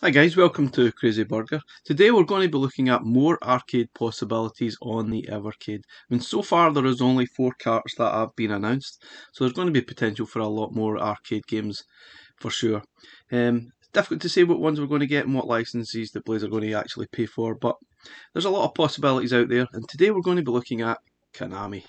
Hi guys, welcome to Crazy Burger. Today we're going to be looking at more arcade possibilities on the Evercade. So far there is only 4 carts that have been announced, so there's going to be potential for a lot more arcade games for sure. It's difficult to say what ones we're going to get and what licenses the players are going to actually pay for, but there's a lot of possibilities out there, and today we're going to be looking at Konami.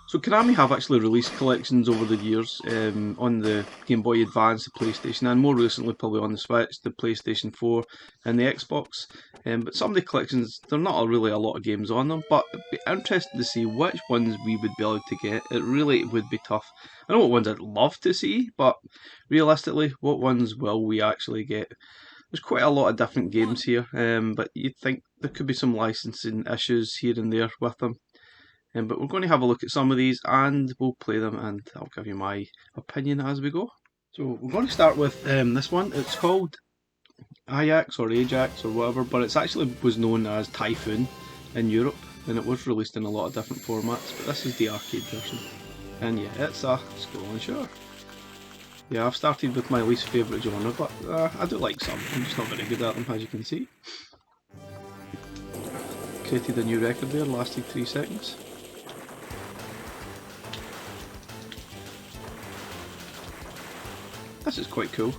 So Konami have actually released collections over the years on the Game Boy Advance, the PlayStation, and more recently probably on the Switch, the PlayStation 4 and the Xbox. But some of the collections, there are not really a lot of games on them, but it'd be interesting to see which ones we would be able to get. It really would be tough. I know what ones I'd love to see, but realistically, what ones will we actually get? There's quite a lot of different games here, but you'd think there could be some licensing issues here and there with them. But we're going to have a look at some of these and we'll play them and I'll give you my opinion as we go. So we're going to start with this one. It's called Ajax or Ajax or whatever, but it actually was known as Typhoon in Europe and it was released in a lot of different formats, but this is the arcade version. And yeah, it's a scrolling shooter. Yeah, I've started with my least favourite genre, but I do like some. I'm just not very good at them, as you can see. Created a new record there, lasted 3 seconds. This is quite cool.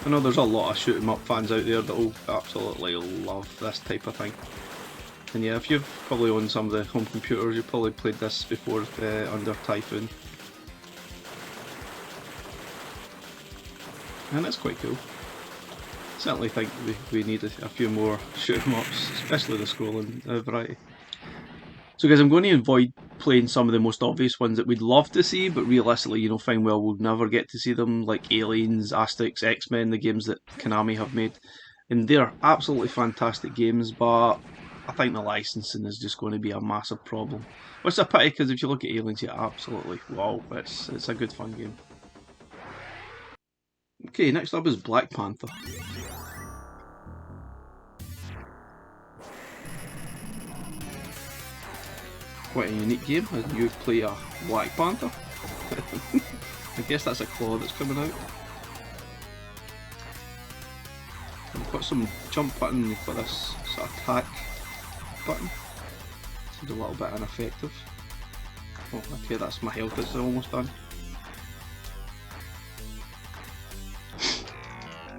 I know there's a lot of shoot 'em up fans out there that will absolutely love this type of thing. And yeah, if you've probably owned some of the home computers, you've probably played this before under Typhoon. And it's quite cool. Certainly think we need a few more shoot 'em ups, especially the scrolling variety. So guys, I'm going to avoid playing some of the most obvious ones that we'd love to see, but realistically, fine well we'll never get to see them, like Aliens, Asterix, X-Men, the games that Konami have made. And they're absolutely fantastic games, but I think the licensing is just going to be a massive problem. Which is a pity, because if you look at Aliens, yeah, absolutely, wow, it's a good fun game. Okay, next up is Black Panther. Quite a unique game, as you play a Black Panther. I guess that's a claw that's coming out. We've got some jump button, we've got this sort of attack button. Seems a little bit ineffective. Oh, okay, that's my health that's almost done.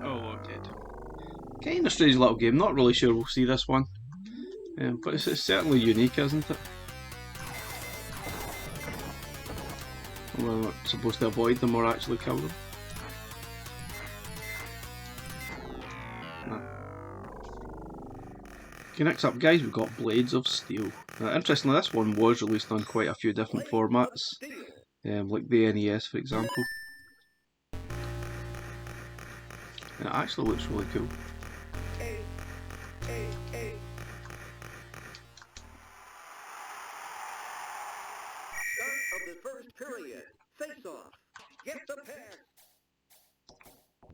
Oh, I'm dead. Kind of strange little game, not really sure we'll see this one. But it's certainly unique, isn't it? We're not supposed to avoid them or actually kill them. No. Okay, next up guys, we've got Blades of Steel. Interestingly, this one was released on quite a few different formats, like the NES for example. And it actually looks really cool.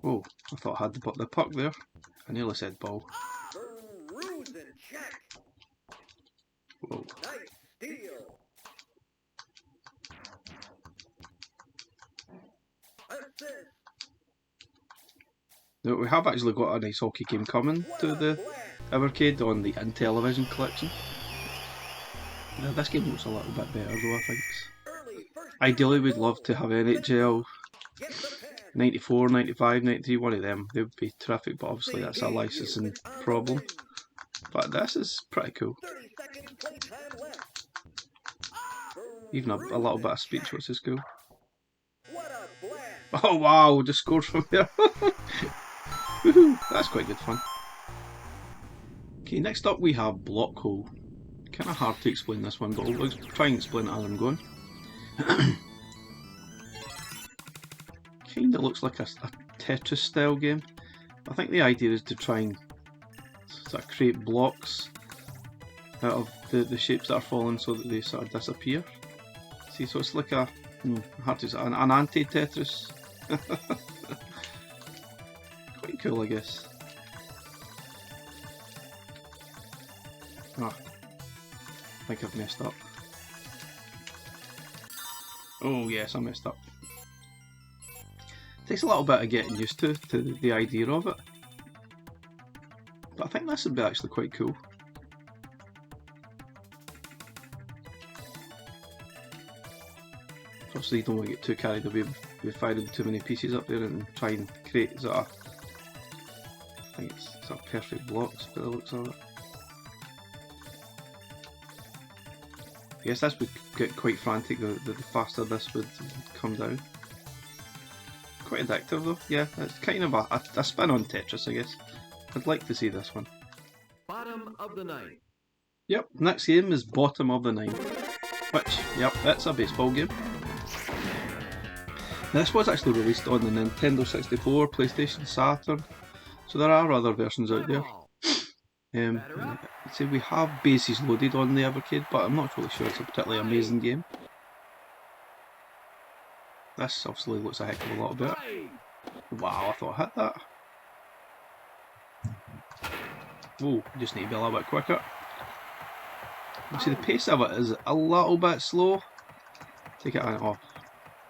Oh, I thought I had the puck there. I nearly said ball. Whoa. Now, we have actually got a nice hockey game coming to the Evercade on the Intellivision collection. Now, this game looks a little bit better though, I think. Ideally we'd love to have NHL 94, 95, 93, one of them. They would be terrific, but obviously that's a licensing problem. But this is pretty cool. Even a little bit of speech, which is cool. Oh wow, just scored from there. Woohoo, that's quite good fun. Okay, next up we have Block Hole. Kind of hard to explain this one, but I'll try and explain it as I'm going. Kinda looks like a Tetris style game. I think the idea is to try and sort of create blocks out of the shapes that are falling so that they sort of disappear. See, so it's like a hard to say, an anti-Tetris. Quite cool, I guess. Ah, I think I've messed up. Oh yes, I messed up. Takes a little bit of getting used to the idea of it. But I think this would be actually quite cool. Obviously you don't want to get too carried away with firing too many pieces up there and try and create sort of, I think it's sort of perfect blocks by the looks of it. I guess this would get quite frantic the faster this would come down. Quite addictive though, yeah, it's kind of a spin on Tetris, I guess. I'd like to see this one. Bottom of the ninth. Yep, next game is Bottom of the Ninth, which, yep, that's a baseball game. This was actually released on the Nintendo 64, PlayStation, Saturn, so there are other versions out there. I'd say we have bases loaded on the Evercade, but I'm not really sure it's a particularly amazing game. This obviously looks a heck of a lot better. Wow, I thought I hit that. Oh, just need to be a little bit quicker. You see, the pace of it is a little bit slow. Take it off.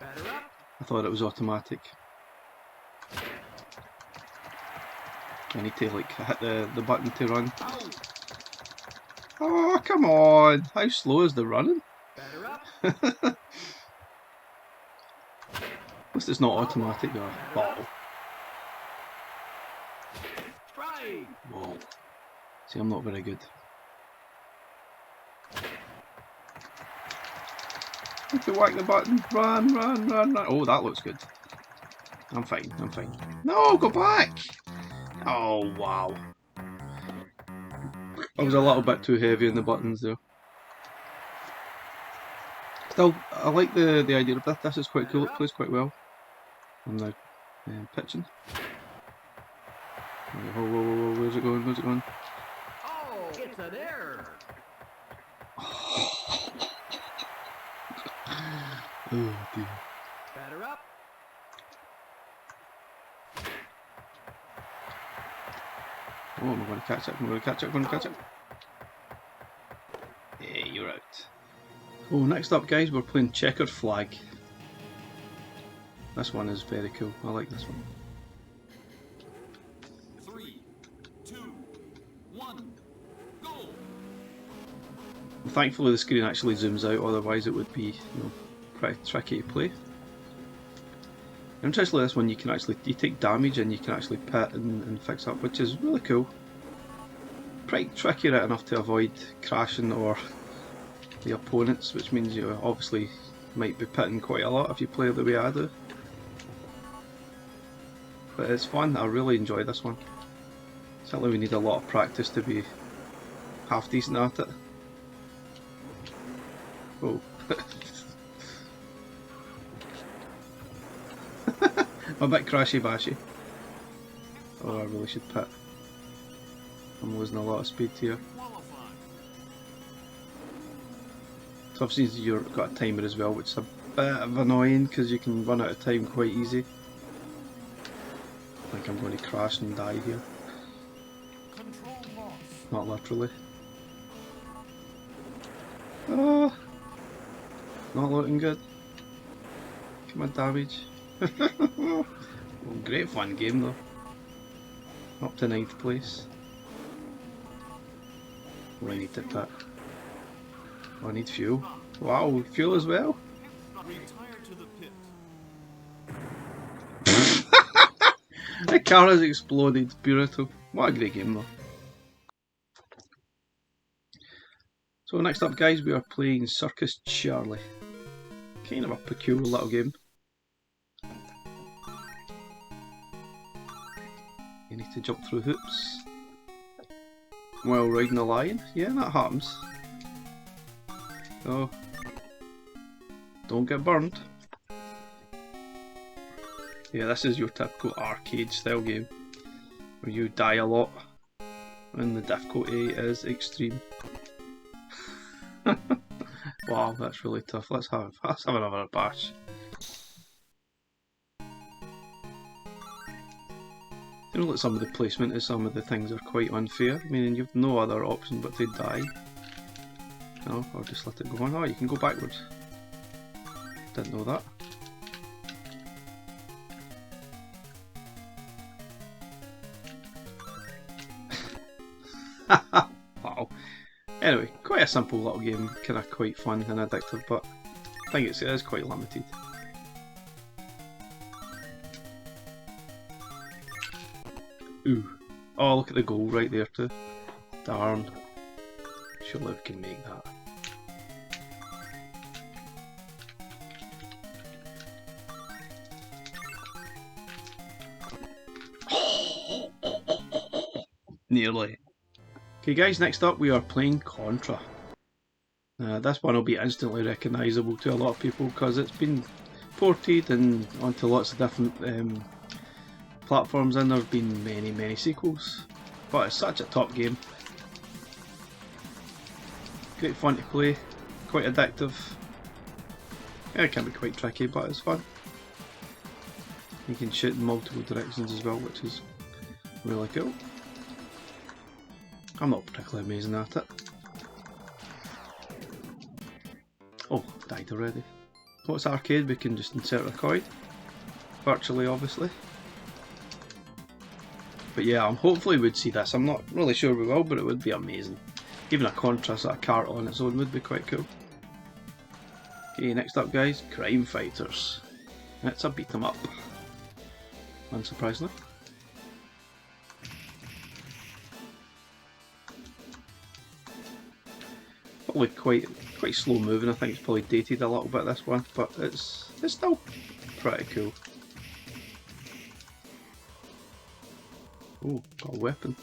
I thought it was automatic. I need to like hit the button to run. Oh, come on! How slow is the running? At least it's not automatic though. Bottle. Whoa. See, I'm not very good. Have to whack the button. Run, run, run, run. Oh, that looks good. I'm fine, I'm fine. No, go back! Oh, wow. I was a little bit too heavy on the buttons there. Still, I like the idea of this. This is quite cool. It plays quite well. I'm now pitching. Whoa, whoa, whoa, whoa, where's it going? Where's it going? Oh, it's an error. Oh dear. Batter up. Oh, I'm going to catch it. I'm going to catch it. I'm going to catch it. Hey, you're out. Oh, next up, guys, we're playing Checkered Flag. This one is very cool. I like this one. 3, 2, 1, go! Thankfully, the screen actually zooms out. Otherwise, it would be, pretty tricky to play. Interestingly, this one you take damage and you can actually pit and fix up, which is really cool. Pretty tricky right enough to avoid crashing or the opponents, which means you obviously might be pitting quite a lot if you play the way I do. But it's fun. I really enjoy this one. Certainly, we need a lot of practice to be half decent at it. Oh. I'm a bit crashy bashy. Oh, I really should pit. I'm losing a lot of speed here. So obviously you've got a timer as well, which is a bit of annoying because you can run out of time quite easy. I think I'm going to crash and die here. Not literally. Oh, not looking good. Come on, damage. Well, great fun game though. Up to 9th place. Oh, I need to pit. Oh, I need fuel. Wow, fuel as well? The car has exploded. Beautiful. What a great game though. So next up, guys, we are playing Circus Charlie. Kind of a peculiar little game. You need to jump through hoops while riding a lion. Yeah, that happens. So, don't get burned. Yeah, this is your typical arcade style game where you die a lot and the difficulty is extreme. Wow, that's really tough. Let's have another bash. You know, like some of the placement of some of the things are quite unfair. I mean, you've no other option but to die. No, or just let it go on. Oh, you can go backwards. Didn't know that. Wow. Anyway, quite a simple little game, kind of quite fun and addictive, but I think it is quite limited. Ooh. Oh, look at the goal right there too. Darn. Surely we can make that. Nearly. Okay guys, next up we are playing Contra. This one will be instantly recognisable to a lot of people because it's been ported and onto lots of different platforms, and there have been many sequels. But it's such a top game. Great fun to play, quite addictive. Yeah, it can be quite tricky, but it's fun. You can shoot in multiple directions as well, which is really cool. I'm not particularly amazing at it. Oh, died already. What's arcade? We can just insert a coin. Virtually, obviously. But yeah, hopefully we'd see this. I'm not really sure we will, but it would be amazing. Even a Contra sort of cart on its own would be quite cool. Okay, next up guys, Crime Fighters. It's a beat 'em up. Unsurprisingly. Probably quite slow moving. I think it's probably dated a little bit, this one, but it's still pretty cool. Oh, got a weapon.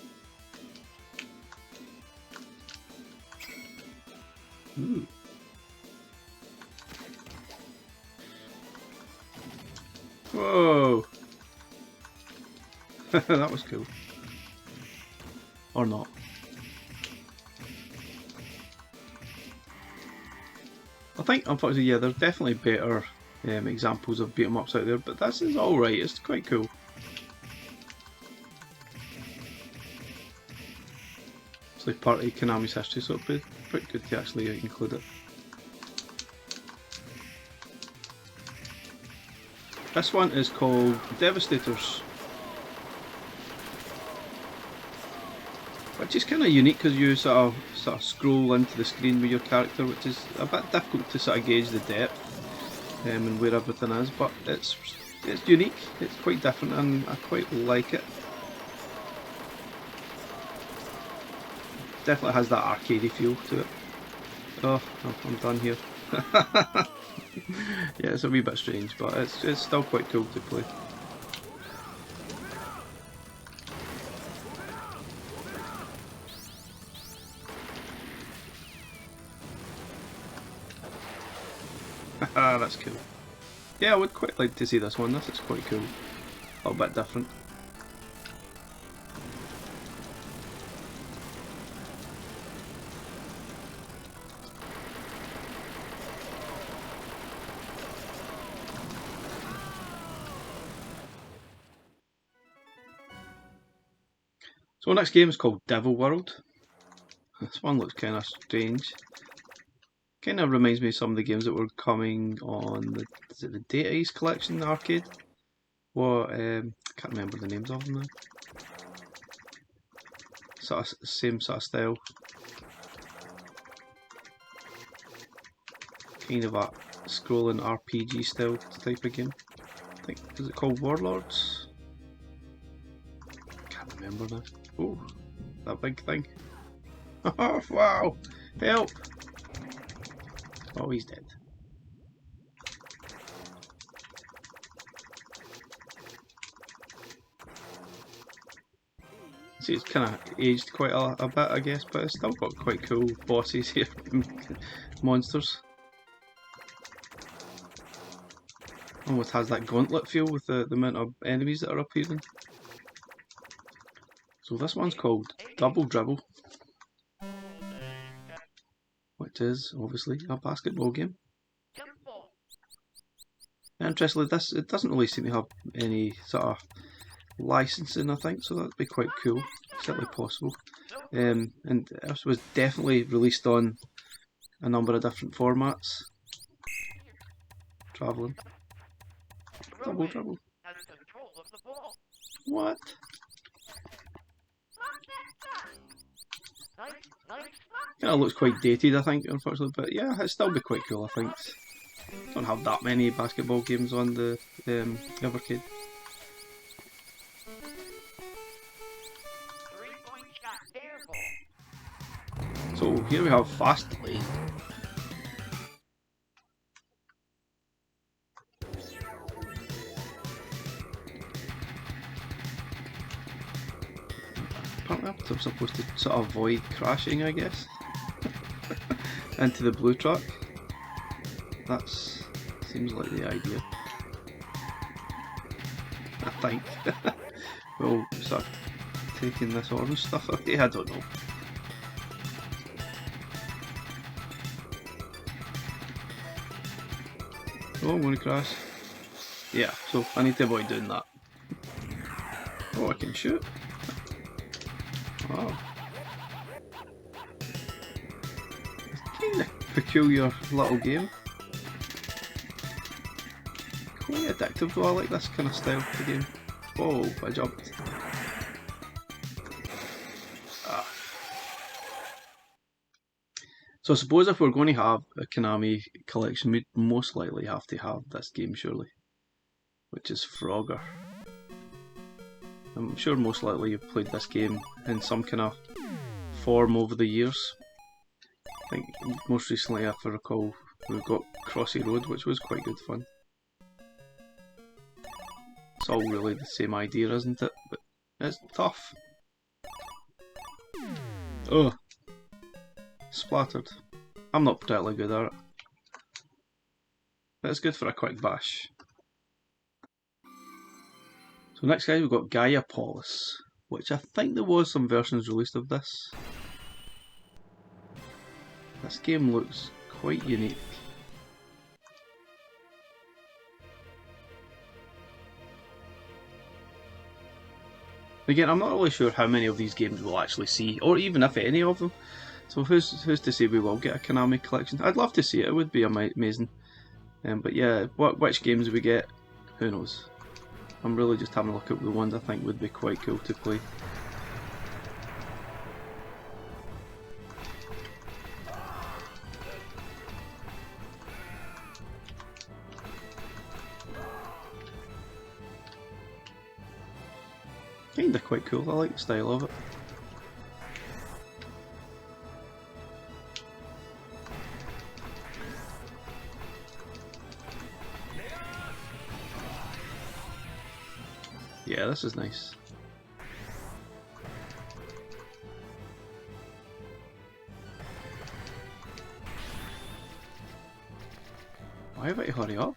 Ooh. Whoa! That was cool. Or not. I think, unfortunately, yeah, there's definitely better examples of beat 'em ups out there, but this is alright, it's quite cool. It's like part of Konami's history, so it'd be pretty good to actually include it. This one is called Devastators, which is kind of unique because you sort of scroll into the screen with your character, which is a bit difficult to sort of gauge the depth and where everything is, but it's unique, it's quite different, and I quite like it. Definitely has that arcadey feel to it. Oh, I'm done here. Yeah, it's a wee bit strange, but it's still quite cool to play. Haha, that's cool. Yeah, I would quite like to see this one. This is quite cool. A little bit different. So next game is called Devil World. This one looks kind of strange. Kind of reminds me of some of the games that were coming on the, is it the Data East collection, the arcade? What, I can't remember the names of them now. Same sort of style. Kind of a scrolling RPG style type of game. I think, is it called Warlords? Can't remember now. Oh, that big thing. Oh, wow! Help! Oh, he's dead. See, it's kind of aged quite a bit, I guess, but it's still got quite cool bosses here. Monsters. Almost has that gauntlet feel with the amount of enemies that are appearing. So this one's called Double Dribble, which which is obviously a basketball game. Interestingly, it doesn't really seem to have any sort of licensing, I think, so that'd be quite cool. Certainly possible. And this was definitely released on a number of different formats. Travelling. Dribble. What? Kind of looks quite dated, I think, unfortunately, but yeah, it'd still be quite cool, I think. Don't have that many basketball games on the Evercade. So here we have Fast Lane. Apparently I'm supposed to sort of avoid crashing, I guess, into the blue truck. That seems like the idea, I think. We'll start taking this orange stuff away, I don't know. Oh, I'm going to crash. Yeah, so I need to avoid doing that. Oh, I can shoot. Oh. It's kind of a peculiar little game. Quite addictive though, I like this kind of style of the game. Whoa, I jumped. Ah. So I suppose if we're going to have a Konami collection, we'd most likely have to have this game, surely. Which is Frogger. I'm sure most likely you've played this game in some kind of form over the years. I think most recently, if I recall, we've got Crossy Road, which was quite good fun. It's all really the same idea, isn't it? But it's tough. Oh! Splattered. I'm not particularly good at it. But it's good for a quick bash. So next guys we've got Gaia Paulus, which I think there was some versions released of this. This game looks quite unique. Again, I'm not really sure how many of these games we'll actually see, or even if any of them. So who's to say we will get a Konami collection? I'd love to see it, it would be amazing. But yeah, which games we get, who knows. I'm really just having a look at the ones I think would be quite cool to play. Kinda quite cool, I like the style of it. Yeah, this is nice. Why have I to hurry up?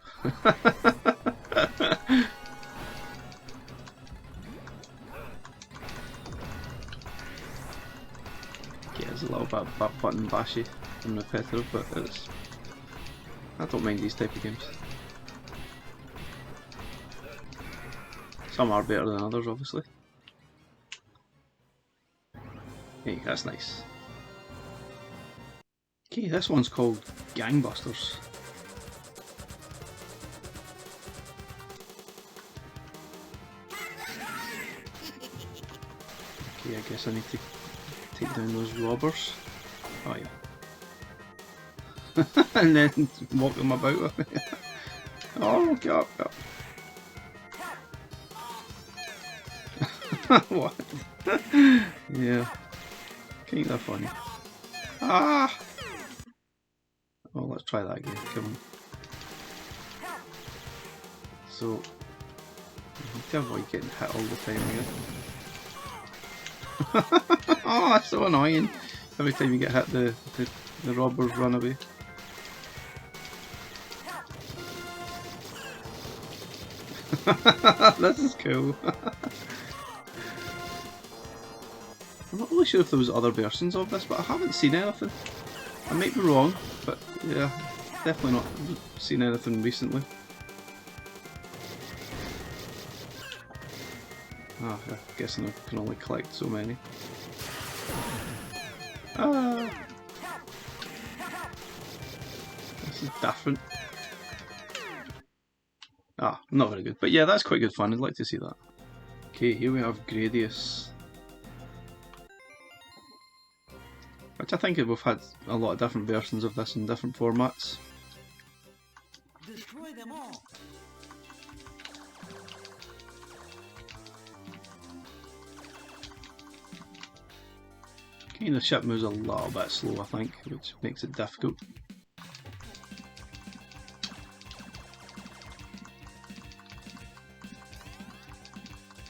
Yeah, it's a little bit button bashy and repetitive, but it's... I don't mind these type of games. Some are better than others, obviously. Hey, that's nice. Okay, this one's called Gangbusters. Okay, I guess I need to take down those robbers. Oh yeah. And then walk them about with me. Oh, get up, get up. What? Yeah. Kinda funny. Ah! Oh, let's try that again. Come on. So, you need to avoid getting hit all the time again. Oh, that's so annoying. Every time you get hit, the robbers run away. This is cool. I'm not really sure if there was other versions of this, but I haven't seen anything. I might be wrong, but yeah, definitely not seen anything recently. Ah, I'm guessing I can only collect so many. Ah! This is different. Ah, not very good. But yeah, that's quite good fun. I'd like to see that. Okay, here we have Gradius. Which I think we've had a lot of different versions of this in different formats. Destroy them all. Okay, the ship moves a little bit slow, I think, which makes it difficult.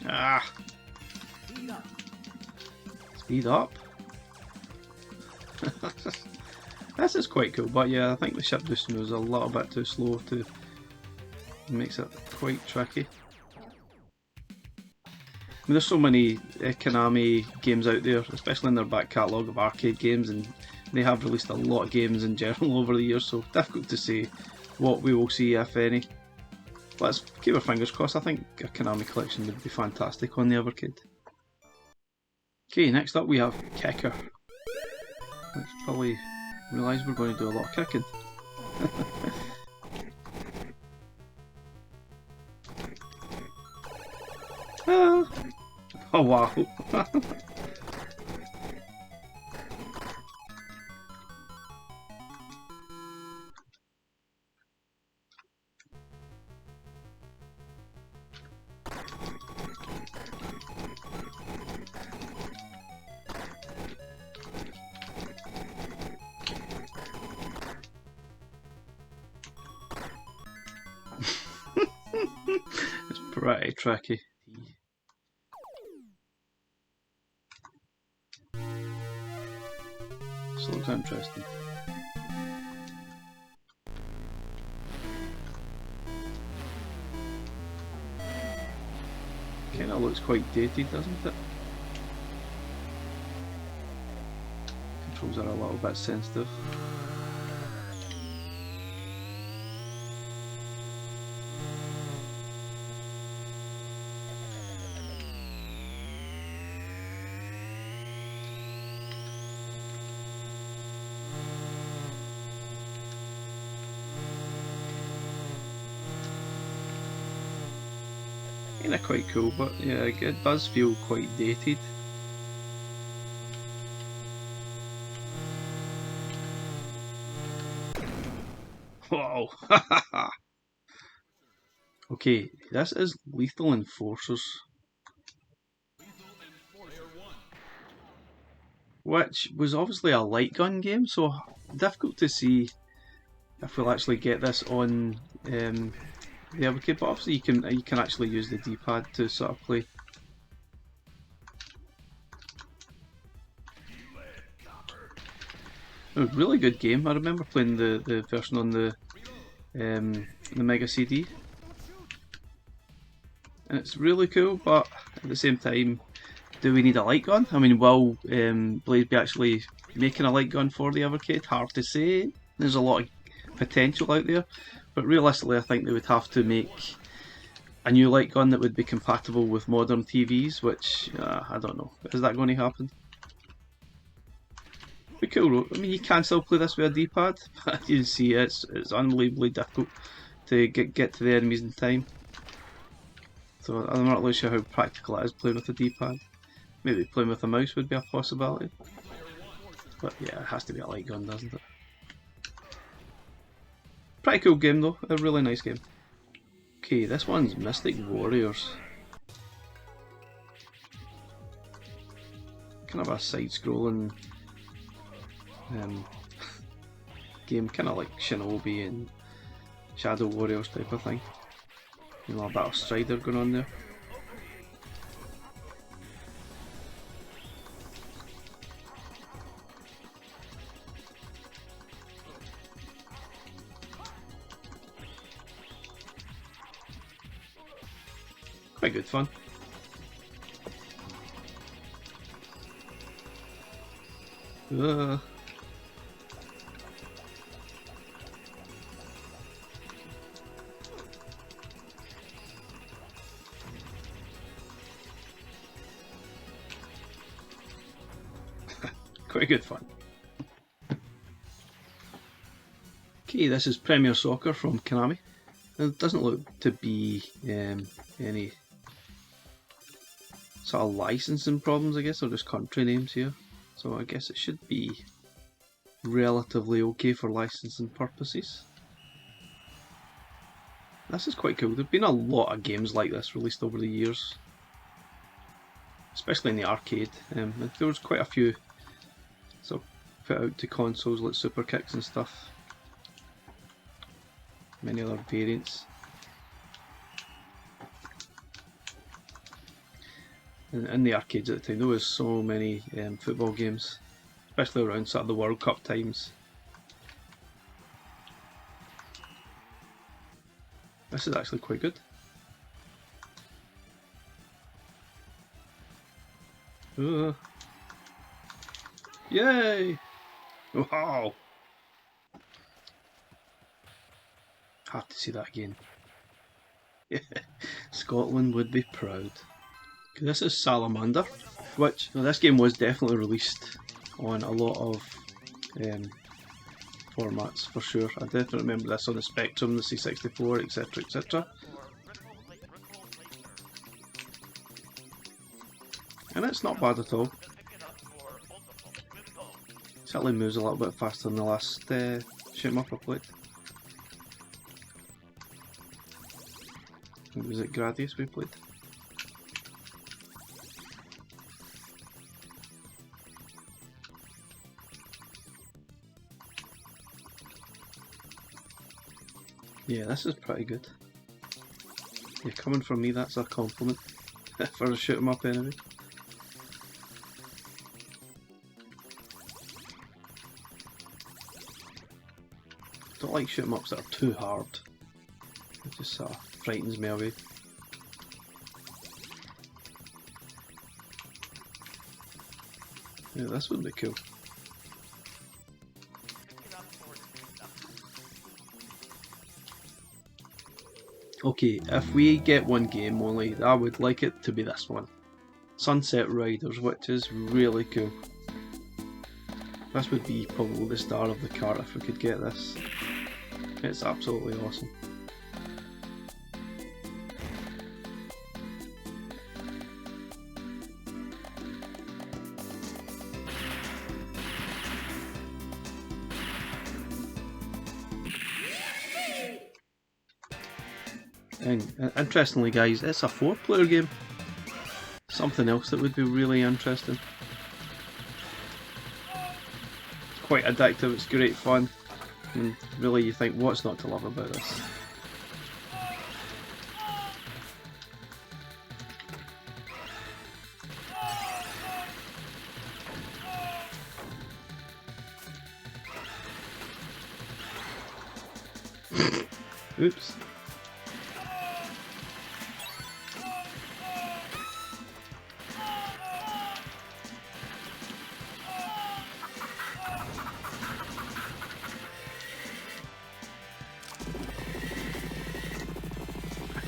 Ah! Speed up. This is quite cool, but yeah, I think the ship just moves a little bit too slow to makes it quite tricky. I mean, there's so many Konami games out there, especially in their back catalogue of arcade games, and they have released a lot of games in general over the years, so difficult to say what we will see, if any. Let's keep our fingers crossed. I think a Konami collection would be fantastic on the Evercade. Okay, next up we have Kecker. Let's probably realise we're going to do a lot of kicking. Ah. Oh wow! It's pretty tricky. This looks interesting. Kinda looks quite dated, doesn't it? Controls are a little bit sensitive. Kinda quite cool, but yeah, it does feel quite dated. Whoa! Okay, this is Lethal Enforcers, which was obviously a light gun game, so difficult to see if we'll actually get this on the Evercade. But obviously you can actually use the D-pad to sort of play. A really good game. I remember playing the version on the Mega CD, and it's really cool. But at the same time, do we need a light gun? I mean, will Blaze be actually making a light gun for the Evercade? Hard to say. There's a lot of potential out there, but realistically, I think they would have to make a new light gun that would be compatible with modern TVs. Which I don't know. Is that going to happen? Be cool. I mean, you can still play this with a D-pad, but you can see it's unbelievably difficult to get to the enemies in time. So I'm not really sure how practical it is playing with a D-pad. Maybe playing with a mouse would be a possibility. But yeah, it has to be a light gun, doesn't it? Pretty cool game though, a really nice game. Okay, this one's Mystic Warriors. Kind of a side-scrolling game, kind of like Shinobi and Shadow Warriors type of thing. You know, a bit of Strider going on there. Quite good fun. quite good fun. Okay, this is Premier Soccer from Konami. It doesn't look to be any sort of licensing problems, I guess, or just country names here. So I guess it should be relatively okay for licensing purposes. This is quite cool. There have been a lot of games like this released over the years, especially in the arcade. There was quite a few sort of put out to consoles like Super Kicks and stuff. Many other variants. In the arcades at the time, there was so many football games, especially around sort of the World Cup times. This is actually quite good. Yay! Wow! Have to see that again. Scotland would be proud. This is Salamander, which this game was definitely released on a lot of formats for sure. I definitely remember this on the Spectrum, the C64, etc, etc. And it's not bad at all. Certainly moves a little bit faster than the last shoot 'em up I played. Was it Gradius we played? Yeah, this is pretty good. Yeah, coming from me, that's a compliment. For a shoot 'em up anyway. Don't like shoot 'em ups that are too hard. It just sort of frightens me away. Yeah, this would be cool. Okay, if we get one game only, I would like it to be this one. Sunset Riders, which is really cool. This would be probably the star of the cart if we could get this. It's absolutely awesome. And interestingly guys, it's a 4-player game. Something else that would be really interesting. It's quite addictive, it's great fun. And really you think, what's not to love about this? Oops.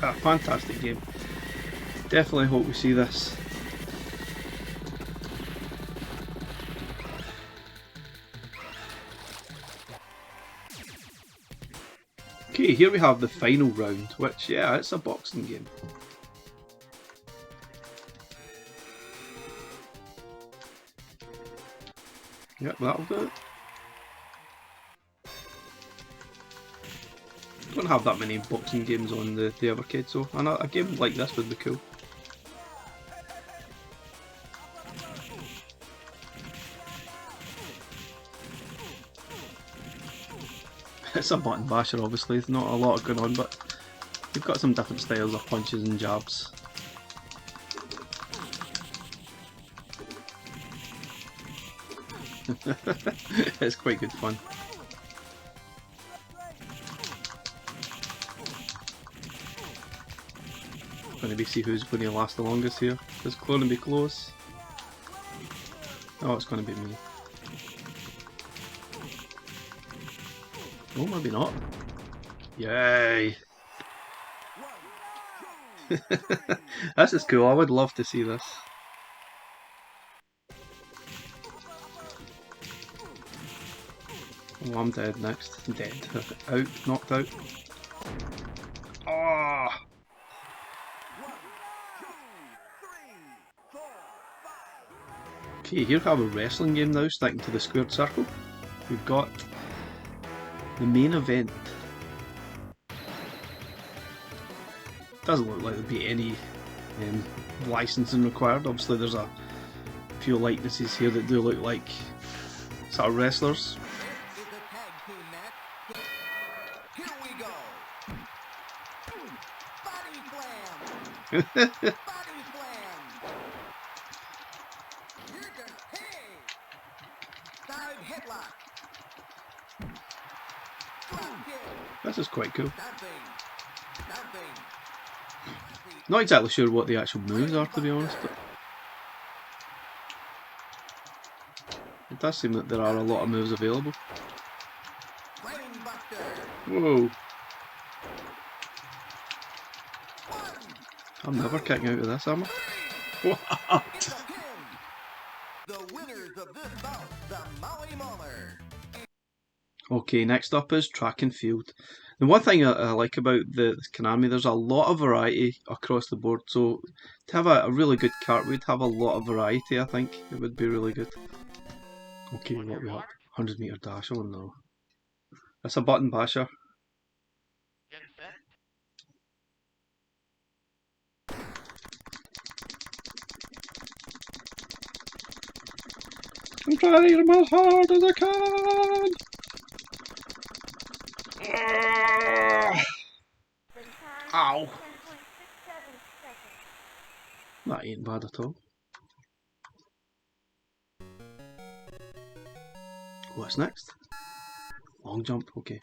A fantastic game. Definitely hope we see this. Okay, here we have the final round, which, yeah, it's a boxing game. Yep, that'll do it. Don't have that many boxing games on the Evercade, so a game like this would be cool. It's a button basher, obviously, there's not a lot going on, but you've got some different styles of punches and jabs. It's quite good fun. Going to see who's going to last the longest here. It's going to be close. Oh, it's going to be me. Oh, maybe not. Yay! This is cool, I would love to see this. Oh, I'm dead next. I'm dead. Out. Knocked out. Ah! Okay, here we have a wrestling game now, sticking to the squared circle. We've got the main event. Doesn't look like there'll be any licensing required. Obviously there's a few likenesses here that do look like sort of wrestlers. This is quite cool. Not exactly sure what the actual moves are, to be honest, but it does seem that there are a lot of moves available. Whoa! I'm never kicking out of this, am I? What? Okay, next up is track and field. The one thing I like about the Konami, there's a lot of variety across the board, so to have a really good kart would have a lot of variety. I think it would be really good. Okay, what we have? 100 meter dash, oh no. That's a button basher. I'm trying as hard as I can! Ow! That ain't bad at all. What's next? Long jump, okay.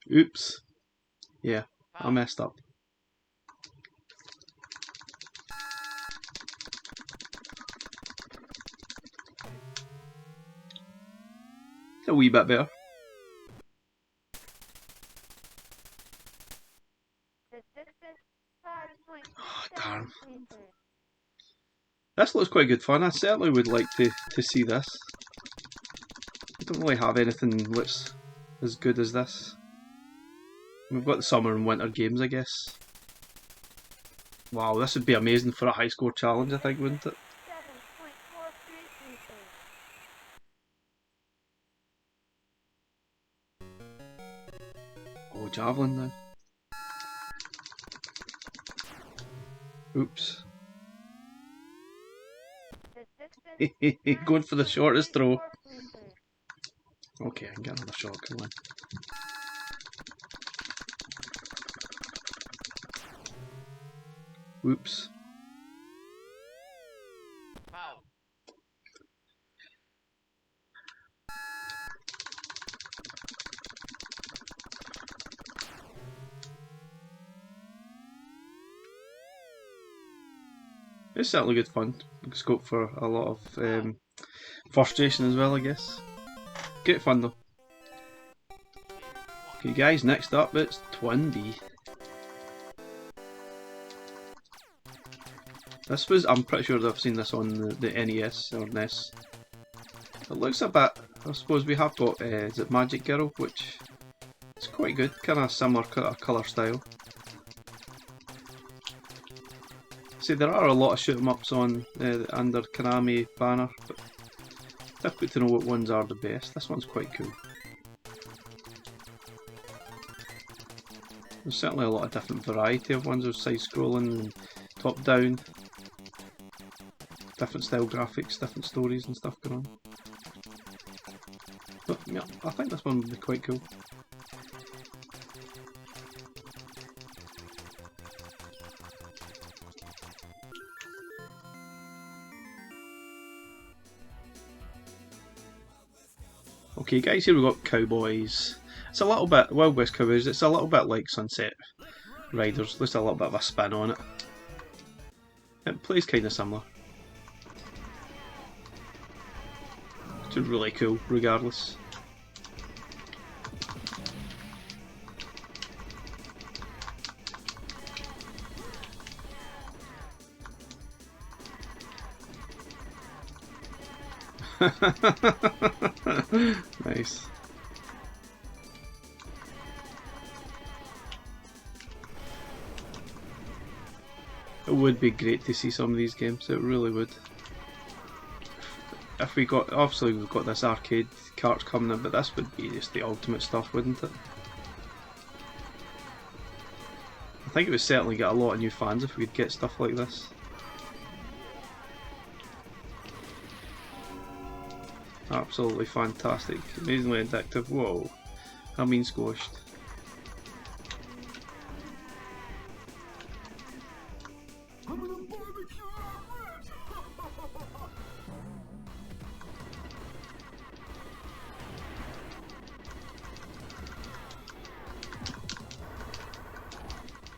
Oops. Yeah, I messed up. A wee bit better. Oh, darn. This looks quite good fun. I certainly would like to see this. I don't really have anything that's as good as this. We've got the summer and winter games, I guess. Wow, this would be amazing for a high score challenge, I think, wouldn't it? Oh, javelin now. Oops. Going for the shortest throw. Okay, I can get another shot, come on. Whoops. Wow. It's certainly good fun. Scope for a lot of frustration as well, I guess. Great fun though. Okay guys, next up it's Twin B. This was, I'm pretty sure I've seen this on the NES or NES. It looks a bit, I suppose we have got, is it Magic Girl, which is quite good, kind of similar colour style. See, there are a lot of shoot 'em ups on under Konami banner, but difficult to know what ones are the best. This one's quite cool. There's certainly a lot of different variety of ones. There's side scrolling and top down. Different style graphics, different stories and stuff going on. But yeah, I think this one would be quite cool. Okay guys, here we've got Cowboys. It's a little bit, Wild West Cowboys, it's a little bit like Sunset Riders, just a little bit of a spin on it. It plays kind of similar. It's really cool, regardless. Nice. It would be great to see some of these games, it really would. If we got, obviously we've got this arcade cart coming in, but this would be just the ultimate stuff, wouldn't it? I think it would certainly get a lot of new fans if we could get stuff like this. Absolutely fantastic, amazingly addictive. Whoa, I'm being squashed.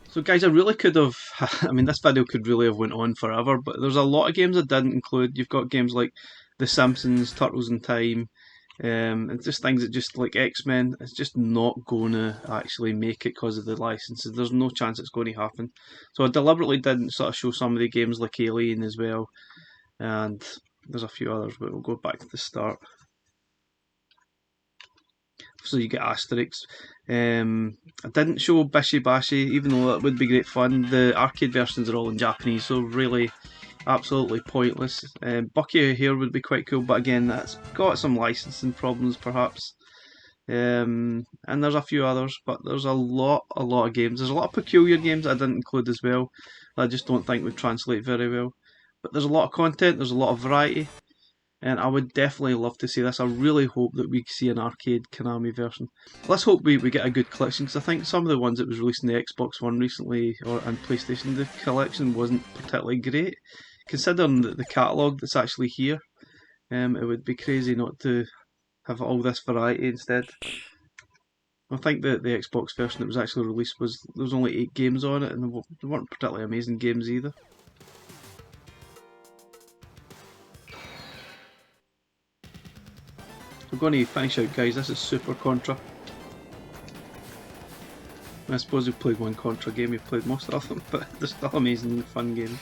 So guys, I really could have, I mean this video could really have went on forever, but there's a lot of games I didn't include. You've got games like The Simpsons, Turtles in Time, and just things that just like X-Men, it's just not going to actually make it because of the licenses. There's no chance it's going to happen. So I deliberately didn't sort of show some of the games like Alien as well, and there's a few others, but we'll go back to the start. So you get Asterix. I didn't show Bishi Bashi, even though that would be great fun. The arcade versions are all in Japanese, so really absolutely pointless. Bucky here would be quite cool, but again that's got some licensing problems perhaps. And there's a few others, but there's a lot of games. There's a lot of peculiar games I didn't include as well, that I just don't think would translate very well. But there's a lot of content, there's a lot of variety, and I would definitely love to see this. I really hope that we see an arcade Konami version. Let's hope we get a good collection, because I think some of the ones that was released in the Xbox One recently, or and PlayStation, the collection wasn't particularly great. Considering the catalogue that's actually here, it would be crazy not to have all this variety instead. I think that the Xbox version that was actually released there was only 8 games on it, and they weren't particularly amazing games either. We're going to finish out, guys. This is Super Contra. I suppose we've played one Contra game, we've played most of them, but they're still amazing fun games.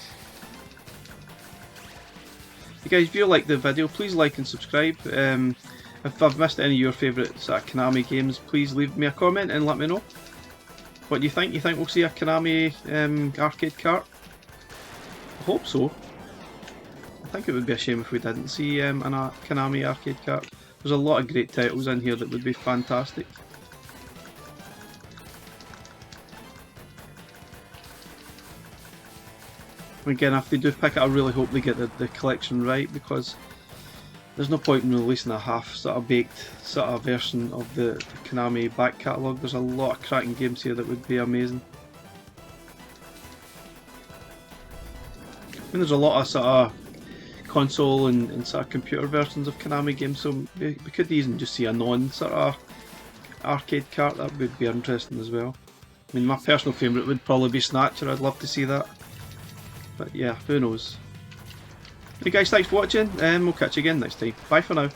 Hey guys, if you like the video, please like and subscribe. If I've missed any of your favourite sort of Konami games, please leave me a comment and let me know. What do you think? You think we'll see a Konami arcade cart? I hope so. I think it would be a shame if we didn't see a Konami arcade cart. There's a lot of great titles in here that would be fantastic. Again, if they do pick it, I really hope they get the collection right, because there's no point in releasing a half sort of baked sort of version of the Konami back catalogue. There's a lot of cracking games here that would be amazing. I mean, there's a lot of sort of console and sort of computer versions of Konami games, so we could even just see a non-sort of arcade cart. That would be interesting as well. I mean, my personal favourite would probably be Snatcher. I'd love to see that. But yeah, who knows. Hey guys, thanks for watching, and we'll catch you again next time. Bye for now.